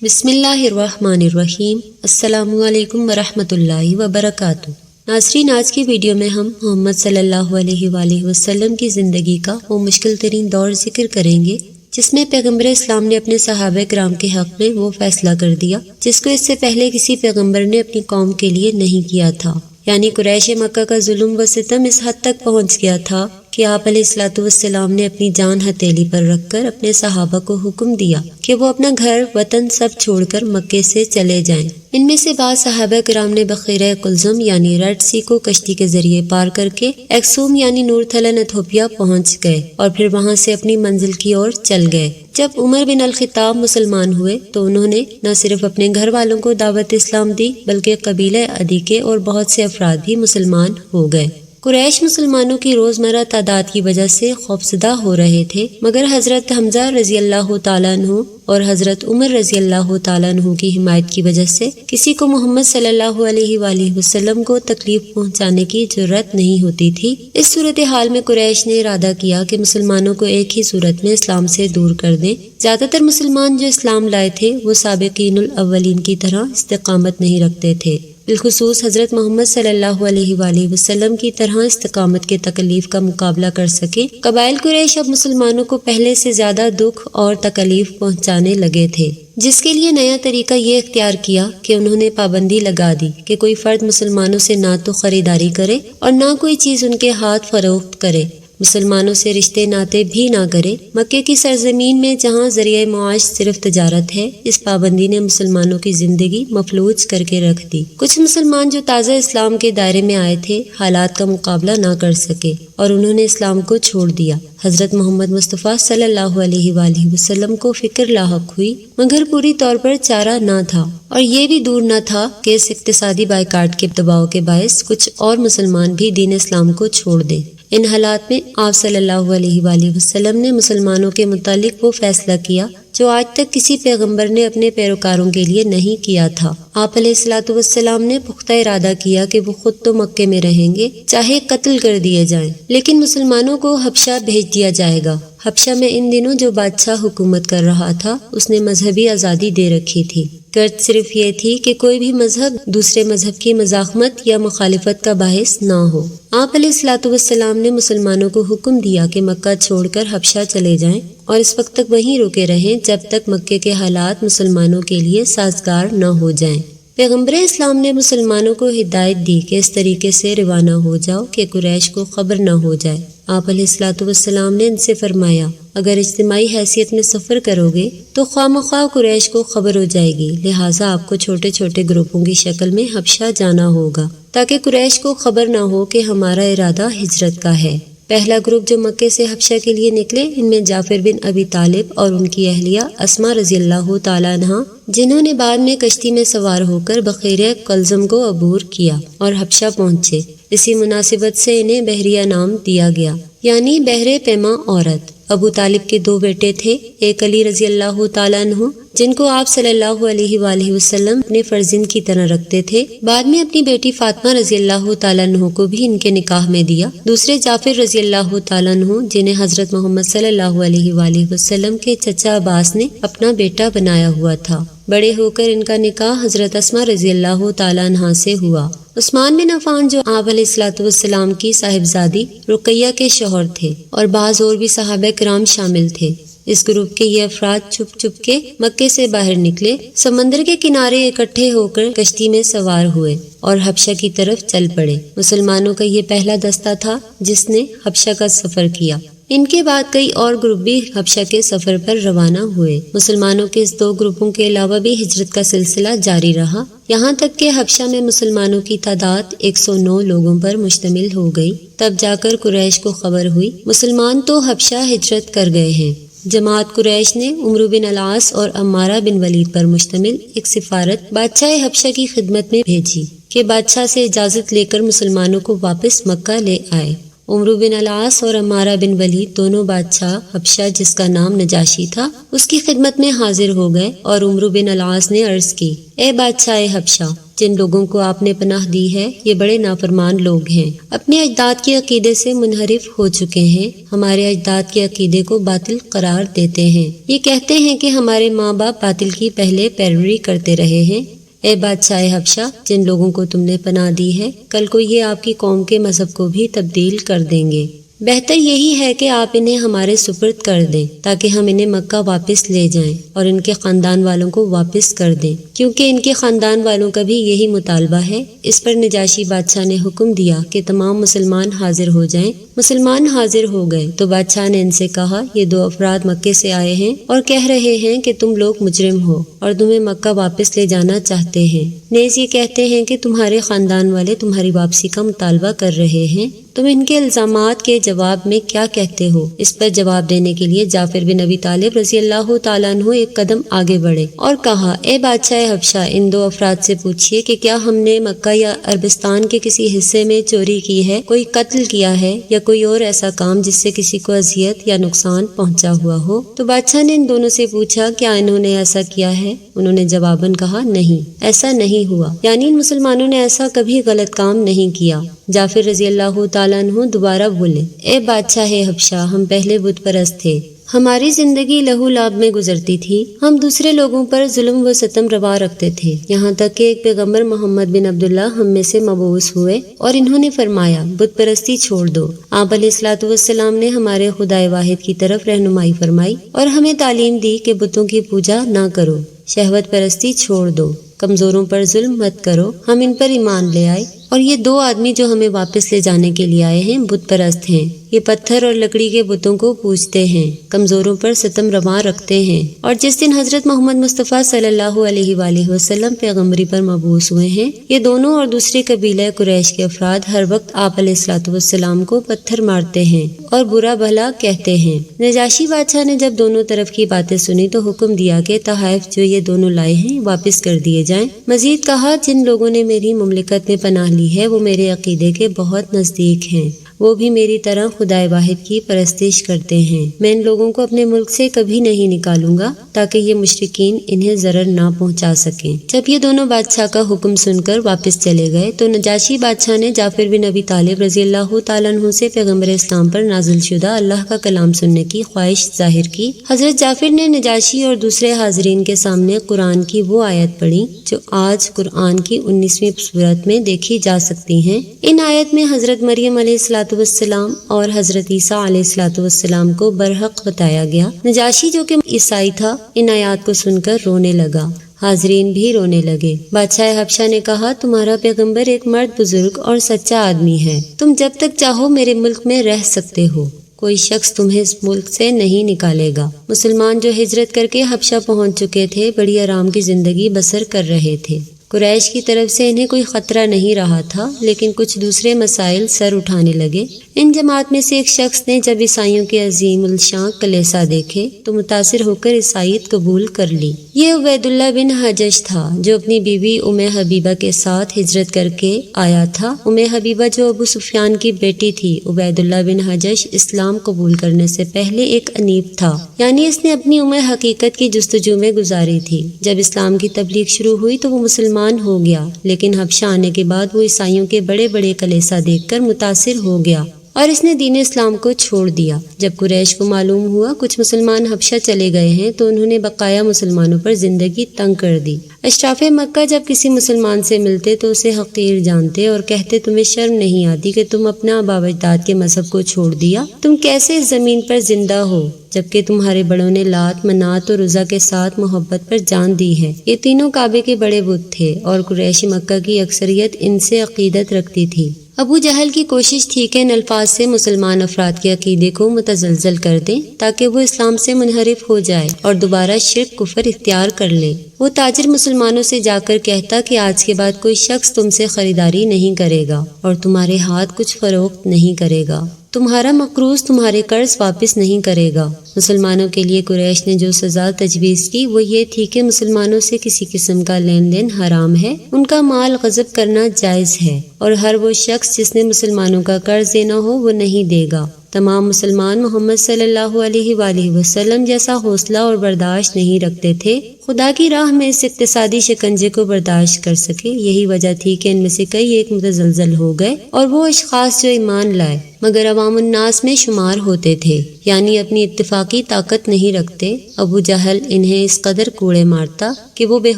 بسم اللہ الرحمن الرحیم۔ السلام علیکم ورحمۃ اللہ وبرکاتہ۔ ناظرین، آج کی ویڈیو میں ہم محمد صلی اللہ علیہ وآلہ وسلم کی زندگی کا وہ مشکل ترین دور ذکر کریں گے جس میں پیغمبر اسلام نے اپنے صحابہ کرام کے حق میں وہ فیصلہ کر دیا جس کو اس سے پہلے کسی پیغمبر نے اپنی قوم کے لیے نہیں کیا تھا، یعنی قریش مکہ کا ظلم و ستم اس حد تک پہنچ گیا تھا کہ آپ علیہ الصلوۃ والسلام نے اپنی جان ہتھیلی پر رکھ کر اپنے صحابہ کو حکم دیا کہ وہ اپنا گھر وطن سب چھوڑ کر مکے سے چلے جائیں۔ ان میں سے بعض صحابہ کرام نے بخیرہ قلزم یعنی ریڈ سی کو کشتی کے ذریعے پار کر کے ایکسوم یعنی نورتھلن ایتھوپیا پہنچ گئے اور پھر وہاں سے اپنی منزل کی اور چل گئے۔ جب عمر بن الخطاب مسلمان ہوئے تو انہوں نے نہ صرف اپنے گھر والوں کو دعوت اسلام دی بلکہ قبیلہ عدی کے اور بہت سے افراد بھی مسلمان ہو گئے۔ قریش مسلمانوں کی روزمرہ تعداد کی وجہ سے خوفزدہ ہو رہے تھے، مگر حضرت حمزہ رضی اللہ تعالیٰ عنہ اور حضرت عمر رضی اللہ تعالیٰ عنہ کی حمایت کی وجہ سے کسی کو محمد صلی اللہ علیہ وآلہ وسلم کو تکلیف پہنچانے کی جرات نہیں ہوتی تھی۔ اس صورتحال میں قریش نے ارادہ کیا کہ مسلمانوں کو ایک ہی صورت میں اسلام سے دور کر دیں۔ زیادہ تر مسلمان جو اسلام لائے تھے وہ سابقین الاولین کی طرح استقامت نہیں رکھتے تھے، بالخصوص حضرت محمد صلی اللہ علیہ وآلہ وسلم کی طرح استقامت کے تکلیف کا مقابلہ کر سکے۔ قبائل قریش اب مسلمانوں کو پہلے سے زیادہ دکھ اور تکلیف پہنچانے لگے تھے، جس کے لیے نیا طریقہ یہ اختیار کیا کہ انہوں نے پابندی لگا دی کہ کوئی فرد مسلمانوں سے نہ تو خریداری کرے اور نہ کوئی چیز ان کے ہاتھ فروخت کرے، مسلمانوں سے رشتے ناطے بھی نہ کرے۔ مکے کی سرزمین میں جہاں ذریعہ معاش صرف تجارت ہے، اس پابندی نے مسلمانوں کی زندگی مفلوج کر کے رکھ دی۔ کچھ مسلمان جو تازہ اسلام کے دائرے میں آئے تھے حالات کا مقابلہ نہ کر سکے اور انہوں نے اسلام کو چھوڑ دیا۔ حضرت محمد مصطفیٰ صلی اللہ علیہ وآلہ وسلم کو فکر لاحق ہوئی، مگر پوری طور پر چارہ نہ تھا، اور یہ بھی دور نہ تھا کہ اس اقتصادی بائیکاٹ کے دباؤ کے باعث کچھ اور مسلمان بھی دین اسلام کو چھوڑ دیں۔ ان حالات میں آپ صلی اللہ علیہ وآلہ وسلم نے مسلمانوں کے متعلق وہ فیصلہ کیا جو آج تک کسی پیغمبر نے اپنے پیروکاروں کے لیے نہیں کیا تھا۔ آپ علیہ الصلوۃ والسلام نے پختہ ارادہ کیا کہ وہ خود تو مکے میں رہیں گے چاہے قتل کر دیے جائیں، لیکن مسلمانوں کو حبشہ بھیج دیا جائے گا۔ حبشہ میں ان دنوں جو بادشاہ حکومت کر رہا تھا اس نے مذہبی آزادی دے رکھی تھی، غرض صرف یہ تھی کہ کوئی بھی مذہب دوسرے مذہب کی مزاحمت یا مخالفت کا باعث نہ ہو۔ آپ علیہ الصلوۃ والسلام نے مسلمانوں کو حکم دیا کہ مکہ چھوڑ کر حبشہ چلے جائیں اور اس وقت تک وہیں رکے رہیں جب تک مکے کے حالات مسلمانوں کے لیے سازگار نہ ہو جائیں۔ پیغمبر اسلام نے مسلمانوں کو ہدایت دی کہ اس طریقے سے روانہ ہو جاؤ کہ قریش کو خبر نہ ہو جائے۔ آپ علیہ الصلوۃ والسلام نے ان سے فرمایا، اگر اجتماعی حیثیت میں سفر کرو گے تو خواہ مخواہ قریش کو خبر ہو جائے گی، لہٰذا آپ کو چھوٹے چھوٹے گروپوں کی شکل میں حبشہ جانا ہوگا تاکہ قریش کو خبر نہ ہو کہ ہمارا ارادہ ہجرت کا ہے۔ پہلا گروپ جو مکے سے حبشہ کے لیے نکلے ان میں جعفر بن ابی طالب اور ان کی اہلیہ اسماء رضی اللہ تعالیٰ عنہا، جنہوں نے بعد میں کشتی میں سوار ہو کر بخیرہ قلزم کو عبور کیا اور حبشہ پہنچے۔ اسی مناسبت سے انہیں بحریہ نام دیا گیا، یعنی بحر پیما عورت۔ ابو طالب کے دو بیٹے تھے، ایک علی رضی اللہ تعالیٰ عنہ جن کو آپ صلی اللہ علیہ وآلہ وسلم اپنے فرزند کی طرح رکھتے تھے، بعد میں اپنی بیٹی فاطمہ رضی اللہ تعالیٰ عنہ کو بھی ان کے نکاح میں دیا۔ دوسرے جعفر رضی اللہ تعالیٰ عنہ جنہیں حضرت محمد صلی اللہ علیہ وآلہ وسلم کے چچا عباس نے اپنا بیٹا بنایا ہوا تھا۔ بڑے ہو کر ان کا نکاح حضرت اسماء رضی اللہ تعالیٰ عنہا سے ہوا۔ عثمان بن عفان جو آپ علیہ الصلوۃ والسلام کی صاحبزادی رقیہ کے شوہر تھے، اور بعض اور بھی صحابہ کرام شامل تھے۔ اس گروپ کے یہ افراد چھپ چھپ کے مکے سے باہر نکلے، سمندر کے کنارے اکٹھے ہو کر کشتی میں سوار ہوئے اور حبشہ کی طرف چل پڑے۔ مسلمانوں کا یہ پہلا دستہ تھا جس نے حبشہ کا سفر کیا۔ ان کے بعد کئی اور گروپ بھی حبشہ کے سفر پر روانہ ہوئے۔ مسلمانوں کے اس دو گروپوں کے علاوہ بھی ہجرت کا سلسلہ جاری رہا، یہاں تک کہ حبشہ میں مسلمانوں کی تعداد 109 لوگوں پر مشتمل ہو گئی۔ تب جا کر قریش کو خبر ہوئی مسلمان تو حبشہ ہجرت کر گئے ہیں۔ جماعت قریش نے عمرو بن العاص اور عمارہ بن ولید پر مشتمل ایک سفارت بادشاہ حبشہ کی خدمت میں بھیجی کہ بادشاہ سے اجازت لے کر مسلمانوں کو واپس مکہ لے آئے۔ عمرو بن العاص اور عمارہ بن ولید دونوں بادشاہ حبشہ جس کا نام نجاشی تھا اس کی خدمت میں حاضر ہو گئے اور عمرو بن العاص نے عرض کی، اے بادشاہ حبشہ، جن لوگوں کو آپ نے پناہ دی ہے یہ بڑے نافرمان لوگ ہیں، اپنے اجداد کے عقیدے سے منحرف ہو چکے ہیں، ہمارے اجداد کے عقیدے کو باطل قرار دیتے ہیں، یہ کہتے ہیں کہ ہمارے ماں باپ باطل کی پہلے پیروی کرتے رہے ہیں۔ اے بادشاہ حبشہ، جن لوگوں کو تم نے پناہ دی ہے کل کو یہ آپ کی قوم کے مذہب کو بھی تبدیل کر دیں گے، بہتر یہی ہے کہ آپ انہیں ہمارے سپرد کر دیں تاکہ ہم انہیں مکہ واپس لے جائیں اور ان کے خاندان والوں کو واپس کر دیں، کیونکہ ان کے خاندان والوں کا بھی یہی مطالبہ ہے۔ اس پر نجاشی بادشاہ نے حکم دیا کہ تمام مسلمان حاضر ہو جائیں۔ مسلمان حاضر ہو گئے تو بادشاہ نے ان سے کہا، یہ 2 افراد مکے سے آئے ہیں اور کہہ رہے ہیں کہ تم لوگ مجرم ہو اور تمہیں مکہ واپس لے جانا چاہتے ہیں، نیز یہ کہتے ہیں کہ تمہارے خاندان والے تمہاری واپسی کا مطالبہ کر رہے ہیں، تم ان کے الزامات کے جواب میں کیا کہتے ہو؟ اس پر جواب دینے کے لیے جعفر بن ابی طالب رضی اللہ تعالیٰ عنہ ایک قدم آگے بڑھے اور کہا، اے بادشاہ حبشہ، ان 2 افراد سے پوچھئے کہ کیا ہم نے مکہ یا عربستان کے کسی حصے میں چوری کی ہے، کوئی قتل کیا ہے یا کوئی اور ایسا کام جس سے کسی کو اذیت یا نقصان پہنچا ہوا ہو؟ تو بادشاہ نے ان دونوں سے پوچھا، کیا انہوں نے ایسا کیا ہے؟ انہوں نے جواباً کہا، نہیں، ایسا نہیں ہوا، یعنی ان مسلمانوں نے ایسا کبھی غلط کام نہیں کیا۔ جعفر رضی اللہ تعالیٰ عنہ دوبارہ بولے، اے بادشاہ حبشہ، ہم پہلے بت پرست تھے، ہماری زندگی لہو لعب میں گزرتی تھی، ہم دوسرے لوگوں پر ظلم و ستم روا رکھتے تھے، یہاں تک کہ ایک پیغمبر محمد بن عبداللہ ہم میں سے مبعوث ہوئے اور انہوں نے فرمایا، بت پرستی چھوڑ دو۔ آپ علیہ الصلوۃ والسلام نے ہمارے خدائے واحد کی طرف رہنمائی فرمائی اور ہمیں تعلیم دی کہ بتوں کی پوجا نہ کرو، شہوت پرستی چھوڑ دو، کمزوروں پر ظلم مت کرو، ہم ان پر ایمان لے آئے، اور یہ 2 آدمی جو ہمیں واپس لے جانے کے لیے آئے ہیں بت پرست ہیں، یہ پتھر اور لکڑی کے بتوں کو پوجتے ہیں، کمزوروں پر ستم رواں رکھتے ہیں، اور جس دن حضرت محمد مصطفیٰ صلی اللہ علیہ وآلہ وسلم پیغمبری پر مبعوث ہوئے ہیں، یہ دونوں اور دوسرے قبیلہ قریش کے افراد ہر وقت آپ علیہ الصلوۃ والسلام کو پتھر مارتے ہیں اور برا بھلا کہتے ہیں۔ نجاشی بادشاہ نے جب دونوں طرف کی باتیں سنی تو حکم دیا کہ تحائف جو یہ دونوں لائے ہیں واپس کر دیے جائیں۔ مزید کہا، جن لوگوں نے میری مملکت میں پناہ لی ہے وہ میرے عقیدے کے بہت نزدیک ہیں، وہ بھی میری طرح خدائے واحد کی پرستش کرتے ہیں، میں ان لوگوں کو اپنے ملک سے کبھی نہیں نکالوں گا تاکہ یہ مشرکین انہیں ضرر نہ پہنچا سکیں۔ جب یہ دونوں بادشاہ کا حکم سن کر واپس چلے گئے تو نجاشی بادشاہ نے جعفر بن ابی طالب رضی اللہ تعالیٰ عنہ سے پیغمبر اسلام پر نازل شدہ اللہ کا کلام سننے کی خواہش ظاہر کی۔ حضرت جعفر نے نجاشی اور دوسرے حاضرین کے سامنے قرآن کی وہ آیت پڑھی جو آج قرآن کی 19ویں سورت میں دیکھی جا سکتی ہیں۔ ان آیت میں حضرت مریم علیہ السلام والسلام اور حضرت عیسیٰ علیہ الصلوۃ والسلام کو برحق بتایا گیا۔ نجاشی جو کہ عیسائی تھا ان آیات کو سن کر رونے لگا، حاضرین بھی رونے لگے۔ بادشاہ حبشہ نے کہا، تمہارا پیغمبر ایک مرد بزرگ اور سچا آدمی ہے، تم جب تک چاہو میرے ملک میں رہ سکتے ہو، کوئی شخص تمہیں اس ملک سے نہیں نکالے گا۔ مسلمان جو ہجرت کر کے حبشہ پہنچ چکے تھے بڑی آرام کی زندگی بسر کر رہے تھے، قریش کی طرف سے انہیں کوئی خطرہ نہیں رہا تھا، لیکن کچھ دوسرے مسائل سر اٹھانے لگے۔ ان جماعت میں سے ایک شخص نے جب عیسائیوں کے عظیم الشان کلیسا دیکھے تو متاثر ہو کر عیسائیت قبول کر لی۔ یہ عبید اللہ بن حجش تھا جو اپنی بیوی ام حبیبہ کے ساتھ ہجرت کر کے آیا تھا۔ ام حبیبہ جو ابو سفیان کی بیٹی تھی، عبید اللہ بن حجش اسلام قبول کرنے سے پہلے ایک انیب تھا، یعنی اس نے اپنی عمر حقیقت کی جستجو میں گزاری تھی۔ جب اسلام کی تبلیغ شروع ہوئی تو وہ مسلمان ہو گیا، لیکن حبشہ آنے کے بعد وہ عیسائیوں کے بڑے بڑے کلیسا دیکھ کر متاثر ہو گیا اور اس نے دین اسلام کو چھوڑ دیا۔ جب قریش کو معلوم ہوا کچھ مسلمان حبشہ چلے گئے ہیں تو انہوں نے بقایا مسلمانوں پر زندگی تنگ کر دی۔ اشراف مکہ جب کسی مسلمان سے ملتے تو اسے حقیر جانتے اور کہتے، تمہیں شرم نہیں آتی کہ تم اپنا آباء و اجداد کے مذہب کو چھوڑ دیا؟ تم کیسے اس زمین پر زندہ ہو جبکہ تمہارے بڑوں نے لات، منات اور عزا کے ساتھ محبت پر جان دی ہے؟ یہ تینوں کعبے کے بڑے بت تھے اور قریش مکہ کی اکثریت ان سے عقیدت رکھتی تھی۔ ابو جہل کی کوشش تھی کہ ان الفاظ سے مسلمان افراد کے عقیدے کو متزلزل کر دیں تاکہ وہ اسلام سے منحرف ہو جائے اور دوبارہ شرک کفر اختیار کر لے۔ وہ تاجر مسلمانوں سے جا کر کہتا کہ آج کے بعد کوئی شخص تم سے خریداری نہیں کرے گا اور تمہارے ہاتھ کچھ فروخت نہیں کرے گا، تمہارا مقروض تمہارے قرض واپس نہیں کرے گا۔ مسلمانوں کے لیے قریش نے جو سزا تجویز کی وہ یہ تھی کہ مسلمانوں سے کسی قسم کا لین دین حرام ہے، ان کا مال غصب کرنا جائز ہے، اور ہر وہ شخص جس نے مسلمانوں کا قرض دینا ہو وہ نہیں دے گا۔ تمام مسلمان محمد صلی اللہ علیہ وآلہ وسلم جیسا حوصلہ اور برداشت نہیں رکھتے تھے، خدا کی راہ میں اس اقتصادی شکنجے کو برداشت کر سکے۔ یہی وجہ تھی کہ ان میں سے کئی ایک متزلزل ہو گئے، اور وہ اشخاص جو ایمان لائے مگر عوام الناس میں شمار ہوتے تھے، یعنی اپنی اتفاقی طاقت نہیں رکھتے، ابو جہل انہیں اس قدر کوڑے مارتا کہ وہ بے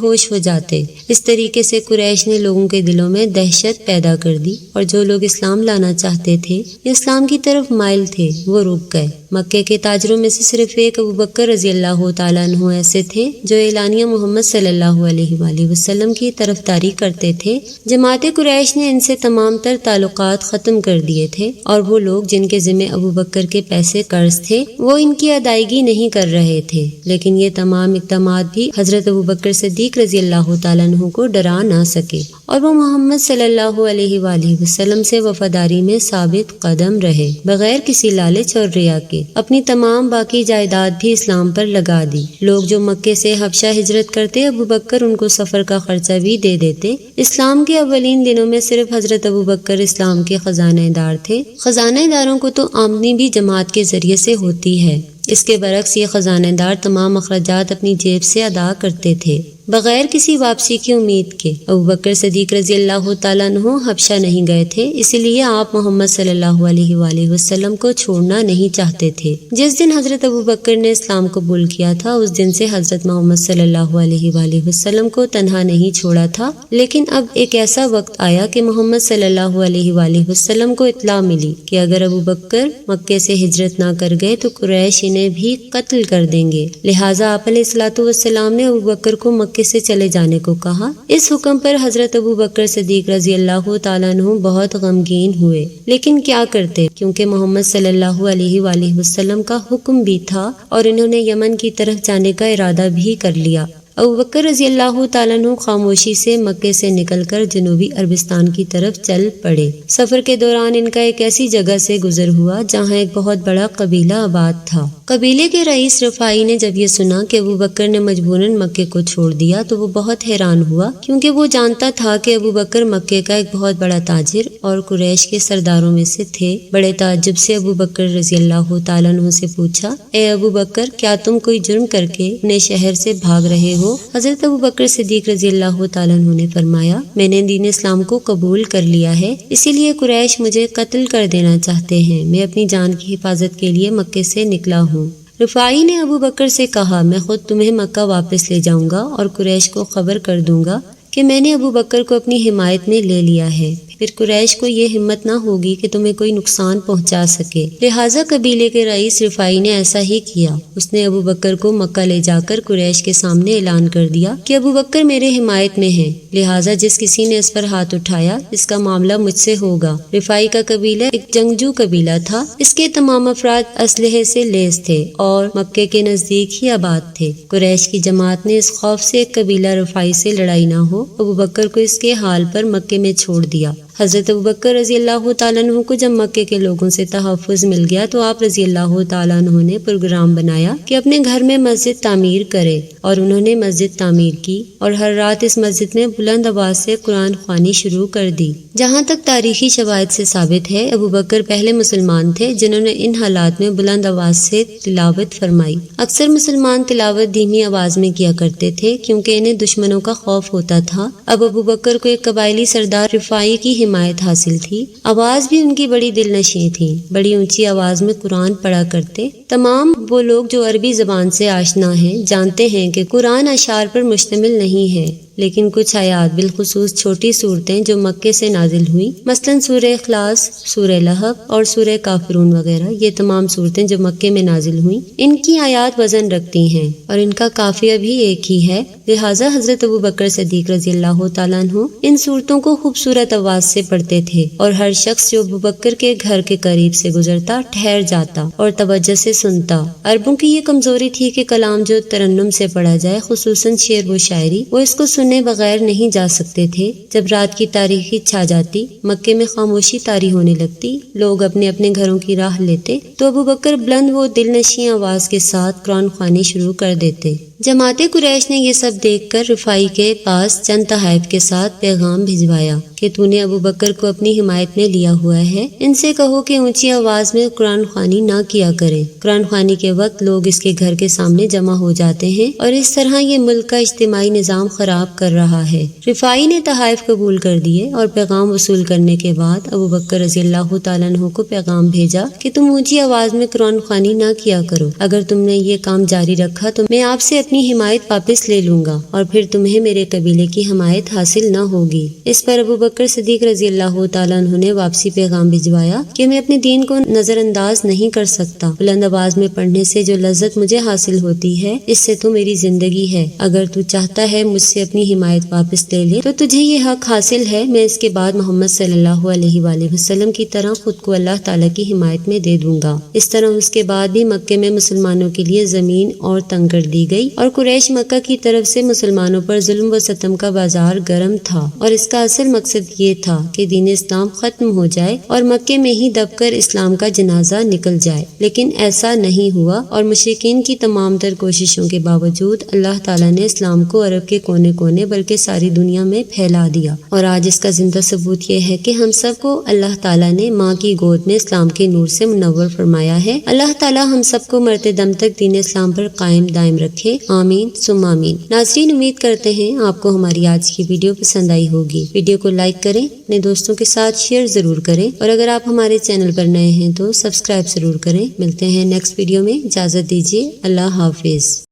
ہوش ہو جاتے۔ اس طریقے سے قریش نے لوگوں کے دلوں میں دہشت پیدا کر دی، اور جو لوگ اسلام لانا چاہتے تھے یا اسلام کی طرف مائل تھے وہ رک گئے۔ مکے کے تاجروں میں سے صرف ایک ابو بکر رضی اللہ تعالیٰ عنہ ایسے تھے جو اعلانیہ محمد صلی اللہ علیہ وآلہ وسلم کی طرفداری کرتے تھے۔ جماعت قریش نے ان سے تمام تر تعلقات ختم کر دیے تھے، اور وہ لوگ جن کے ذمہ ابو بکر کے پیسے قرض تھے وہ ان کی ادائیگی نہیں کر رہے تھے، لیکن یہ تمام اقدامات بھی حضرت ابو بکر صدیق رضی اللہ تعالیٰ عنہ کو ڈرا نہ سکے، اور وہ محمد صلی اللہ علیہ وآلہ وسلم سے وفاداری میں ثابت قدم رہے، بغیر کسی لالچ اور ریا کے۔ اپنی تمام باقی جائیداد بھی اسلام پر لگا دی۔ لوگ جو مکے سے حبشہ ہجرت کرتے ابو بکر ان کو سفر کا خرچہ بھی دے دیتے۔ اسلام کے اولین دنوں میں صرف حضرت ابو بکر اسلام کے خزانہ دار تھے۔ خزانہ داروں کو تو آمدنی بھی جماعت کے ذریعے سے ہوتی ہے، اس کے برعکس یہ خزانہ دار تمام اخراجات اپنی جیب سے ادا کرتے تھے، بغیر کسی واپسی کی امید کے۔ ابو بکر صدیق رضی اللہ تعالیٰ عنہ حبشہ نہیں گئے تھے، اسی لیے آپ محمد صلی اللہ علیہ وآلہ وسلم کو چھوڑنا نہیں چاہتے تھے۔ جس دن حضرت ابو بکر نے اسلام قبول کیا تھا اس دن سے حضرت محمد صلی اللہ علیہ وآلہ وسلم کو تنہا نہیں چھوڑا تھا، لیکن اب ایک ایسا وقت آیا کہ محمد صلی اللہ علیہ وآلہ وسلم کو اطلاع ملی کہ اگر ابو بکر مکے سے ہجرت نہ کر گئے تو قریش انہیں بھی قتل کر دیں گے، لہٰذا آپ علیہ الصلوۃ والسلام نے ابو بکر کو مکے سے چلے جانے کو کہا۔ اس حکم پر حضرت ابو بکر صدیق رضی اللہ تعالیٰ عنہ بہت غمگین ہوئے، لیکن کیا کرتے کیونکہ محمد صلی اللہ علیہ وآلہ وسلم کا حکم بھی تھا اور انہوں نے یمن کی طرف جانے کا ارادہ بھی کر لیا۔ ابو بکر رضی اللہ تعالیٰ عنہ خاموشی سے مکے سے نکل کر جنوبی عربستان کی طرف چل پڑے۔ سفر کے دوران ان کا ایک ایسی جگہ سے گزر ہوا جہاں ایک بہت بڑا قبیلہ آباد تھا۔ قبیلے کے رئیس رفاعی نے جب یہ سنا کہ ابو بکر نے مجبوراً مکے کو چھوڑ دیا تو وہ بہت حیران ہوا، کیونکہ وہ جانتا تھا کہ ابو بکر مکے کا ایک بہت بڑا تاجر اور قریش کے سرداروں میں سے تھے۔ بڑے تعجب سے ابو بکر رضی اللہ تعالیٰ عنہ سے پوچھا، اے ابو بکر، کیا تم کوئی جرم کر کے اپنے شہر سے بھاگ رہے ہو؟ حضرت ابو بکر صدیق رضی اللہ تعالیٰ عنہ نے فرمایا، میں نے دین اسلام کو قبول کر لیا ہے، اسی لیے قریش مجھے قتل کر دینا چاہتے ہیں، میں اپنی جان کی حفاظت کے لیے مکے سے نکلا ہوں۔ رفاعی نے ابو بکر سے کہا، میں خود تمہیں مکہ واپس لے جاؤں گا اور قریش کو خبر کر دوں گا کہ میں نے ابو بکر کو اپنی حمایت میں لے لیا ہے، پھر قریش کو یہ ہمت نہ ہوگی کہ تمہیں کوئی نقصان پہنچا سکے۔ لہٰذا قبیلے کے رئیس رفاعی نے ایسا ہی کیا، اس نے ابو بکر کو مکہ لے جا کر قریش کے سامنے اعلان کر دیا کہ ابو بکر میرے حمایت میں ہیں، لہٰذا جس کسی نے اس پر ہاتھ اٹھایا اس کا معاملہ مجھ سے ہوگا۔ رفاعی کا قبیلہ ایک جنگجو قبیلہ تھا، اس کے تمام افراد اسلحے سے لیس تھے اور مکے کے نزدیک ہی آباد تھے۔ قریش کی جماعت نے اس خوف سے ایک قبیلہ رفاعی سے لڑائی نہ ہو ابو بکر کو اس کے حال پر مکے میں چھوڑ دیا۔ حضرت ابو بکر رضی اللہ تعالیٰ عنہ کو جب مکے کے لوگوں سے تحفظ مل گیا تو آپ رضی اللہ تعالیٰ عنہ نے پروگرام بنایا کہ اپنے گھر میں مسجد تعمیر کرے، اور انہوں نے مسجد تعمیر کی اور ہر رات اس مسجد میں بلند آواز سے قرآن خوانی شروع کر دی۔ جہاں تک تاریخی شواہد سے ثابت ہے ابو بکر پہلے مسلمان تھے جنہوں نے ان حالات میں بلند آواز سے تلاوت فرمائی۔ اکثر مسلمان تلاوت دھیمی آواز میں کیا کرتے تھے کیونکہ انہیں دشمنوں کا خوف ہوتا تھا۔ اب ابو بکر کو ایک قبائلی سردار رفاعی کی حمایت حاصل تھی، آواز بھی ان کی بڑی دل نشیں تھی، بڑی اونچی آواز میں قرآن پڑھا کرتے۔ تمام وہ لوگ جو عربی زبان سے آشنا ہیں جانتے ہیں کہ قرآن اشعار پر مشتمل نہیں ہے، لیکن کچھ آیات بالخصوص چھوٹی صورتیں جو مکے سے نازل ہوئیں، مثلاً سورہ اخلاص، سورہ لہب اور سورہ کافرون وغیرہ، یہ تمام صورتیں جو مکے میں نازل ہوئیں ان کی آیات وزن رکھتی ہیں اور ان کا قافیہ بھی ایک ہی ہے، لہٰذا حضرت ابو بکر صدیق رضی اللہ تعالیٰ عنہ ان صورتوں کو خوبصورت آواز سے پڑھتے تھے، اور ہر شخص جو ابو بکر کے گھر کے قریب سے گزرتا ٹھہر جاتا اور توجہ سے سنتا۔ عربوں کی یہ کمزوری تھی کہ کلام جو ترنم سے پڑھا جائے، خصوصاً شعر و شاعری، وہ اس کو سننے بغیر نہیں جا سکتے تھے۔ جب رات کی تاریکی چھا جاتی، مکے میں خاموشی طاری ہونے لگتی، لوگ اپنے اپنے گھروں کی راہ لیتے تو ابو بکر بلند و دل نشیں آواز کے ساتھ قرآن خوانی شروع کر دیتے۔ جماعت قریش نے یہ سب دیکھ کر رفائی کے پاس چند تحائف کے ساتھ پیغام بھجوایا کہ تو نے ابو بکر کو اپنی حمایت میں لیا ہوا ہے، ان سے کہو کہ اونچی آواز میں قرآن خوانی نہ کیا کریں، قرآن خوانی کے وقت لوگ اس کے گھر کے سامنے جمع ہو جاتے ہیں اور اس طرح یہ ملک کا اجتماعی نظام خراب کر رہا ہے۔ رفائی نے تحائف قبول کر دیے اور پیغام وصول کرنے کے بعد ابو بکر رضی اللہ تعالیٰ عنہ کو پیغام بھیجا کہ تم اونچی آواز میں قرآن خوانی نہ کیا کرو، اگر تم نے یہ کام جاری رکھا تو میں آپ سے اپنی حمایت واپس لے لوں گا اور پھر تمہیں میرے قبیلے کی حمایت حاصل نہ ہوگی۔ اس پر ابو بکر صدیق رضی اللہ تعالیٰ عنہ نے واپسی پیغام بھجوایا کہ میں اپنے دین کو نظر انداز نہیں کر سکتا، بلند آواز میں پڑھنے سے جو لذت مجھے حاصل ہوتی ہے اس سے تو میری زندگی ہے، اگر تو چاہتا ہے مجھ سے اپنی حمایت واپس لے لے تو تجھے یہ حق حاصل ہے، میں اس کے بعد محمد صلی اللہ علیہ وآلہ وسلم کی طرح خود کو اللہ تعالیٰ کی حمایت میں دے دوں گا۔ اس طرح اس کے بعد بھی مکے میں مسلمانوں کے لیے زمین اور تنگ کر دی گئی اور قریش مکہ کی طرف سے مسلمانوں پر ظلم و ستم کا بازار گرم تھا، اور اس کا اصل مقصد یہ تھا کہ دین اسلام ختم ہو جائے اور مکے میں ہی دب کر اسلام کا جنازہ نکل جائے، لیکن ایسا نہیں ہوا اور مشرکین کی تمام تر کوششوں کے باوجود اللہ تعالیٰ نے اسلام کو عرب کے کونے کونے بلکہ ساری دنیا میں پھیلا دیا، اور آج اس کا زندہ ثبوت یہ ہے کہ ہم سب کو اللہ تعالیٰ نے ماں کی گود میں اسلام کے نور سے منور فرمایا ہے۔ اللہ تعالیٰ ہم سب کو مرتے دم تک دین اسلام پر قائم دائم رکھے، آمین ثم آمین۔ ناظرین، امید کرتے ہیں آپ کو ہماری آج کی ویڈیو پسند آئی ہوگی۔ ویڈیو کو لائک کریں، اپنے دوستوں کے ساتھ شیئر ضرور کریں، اور اگر آپ ہمارے چینل پر نئے ہیں تو سبسکرائب ضرور کریں۔ ملتے ہیں نیکسٹ ویڈیو میں، اجازت دیجیے، اللہ حافظ۔